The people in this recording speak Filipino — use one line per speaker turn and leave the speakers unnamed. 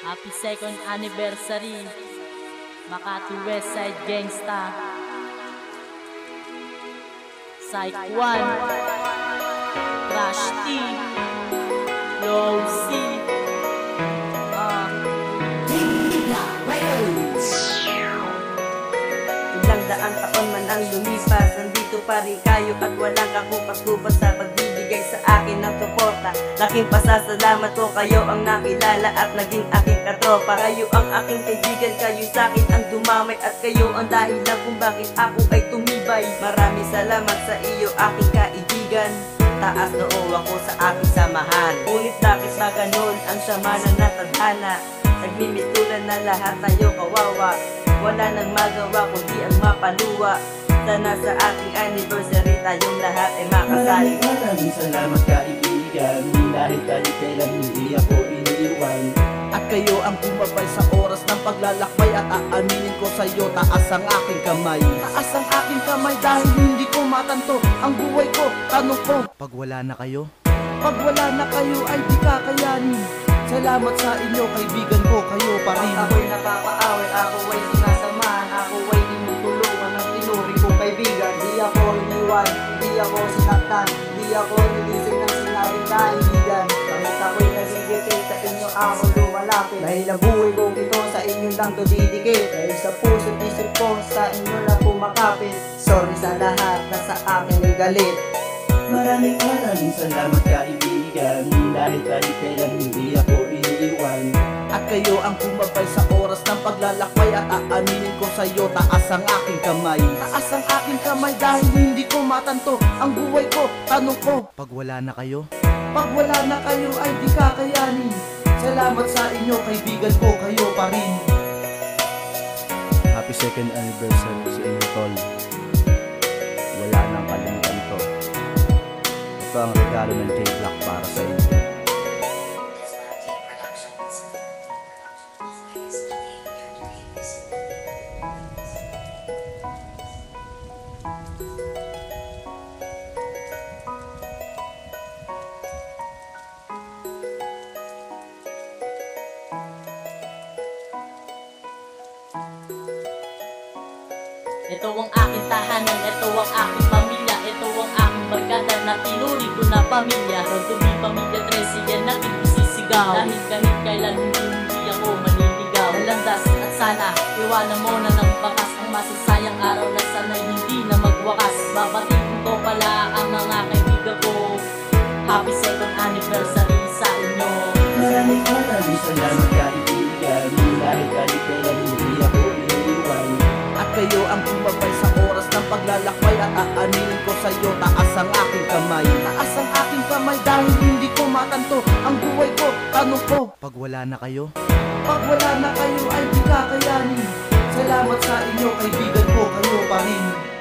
Happy second anniversary, Makati Westside Gangsta. Psych 1, Crash T, Low C.
Ilang daang taon man ang lumipas, nandito pa rin kayo at walang kakupas-kupas sa pagbibigay sa akin ng suporta. Laking pasasalamat ko, kayo ang nakilala at naging aking katropa. Kayo ang aking kaibigan, kayo sa akin ang dumamay, at kayo ang dahilan kung bakit ako ay tumibay. Maraming salamat sa iyo aking kaibigan, taas noo ako sa aking samahan. Ngunit bakit ba ganun ang sama na natadhana? Nagmimitulan na lahat tayo kawawa, wala nang magawa kundi ang mapaluwa. Sana sa ating anniversary tayong lahat ay makasali.
Maraming salamat kaibigan, dahil kahit kailan hindi ako iniiwan. At kayo ang bumabay sa oras ng paglalakbay, at aaminin ko sa iyo, taas ang aking kamay. Taas ang aking kamay dahil hindi ko matanto ang buhay ko. Tanong ko, pag wala na kayo? Pag wala na kayo ay di kakayanin. Salamat sa inyo kaibigan ko, kayo pa rin.
Ako'y napapaaway, ako ay sinasamahan, ako ay tinutulungan ng tinuri kong kaibigan. Di ako iniwan, di ako sinaktan, di ako nilising ng sinabing kaibigan. Kahit ako'y nasigipin, sa inyo ako lumalapit. Dahil ang buhay kong ito sa inyo lang to didikit. Dahil sa puso't isip ko, sa inyo lang pumakapit. Sorry sa lahat na sa akin ay galit.
Maraming salamat kaibigan, dahil kahit kailan hindi ako iniiwan. At kayo ang bumabay sa oras ng paglalakbay, at aaminin ko sa iyo, taas ang aking kamay. Taas ang aking kamay dahil hindi ko matanto ang buhay ko. Tanong ko, pag wala na kayo? Pag wala na kayo ay di kakayanin. Salamat sa inyo kaibigan ko, kayo pa rin.
Happy second anniversary sa inyo, tol. Wala nang kalimutan to. Ito ang regalo ng J-Block para sa inyo.
Ito ang aking tahanan, ito ang aking pamilya, ito ang aking barkada na tinuri ko na pamilya. Proud to be pamilya 13, yan natin isisigaw. Dahil kahit kailan hindi ako maniligaw. Nalandas at sana iwanan mo na ng bakas ang masasayang araw na sana'y hindi na magwakas. Babatiin ko pala ang mga kaibigan ko, happy second anniversary sa inyo.
Maraming salamat kaibigan, dahil kahit kailan hindi ako iniiwan. At kayo ang bumabay sa oras ng paglalakbay, at aaminin ko sa iyo, taas ang aking kamay. Taas ang aking kamay dahil hindi ko matanto ang buhay ko. Tanong ko, pag wala na kayo? Pag wala na kayo ay di kakayanin. Salamat sa inyo kaibigan ko, kayo pa rin.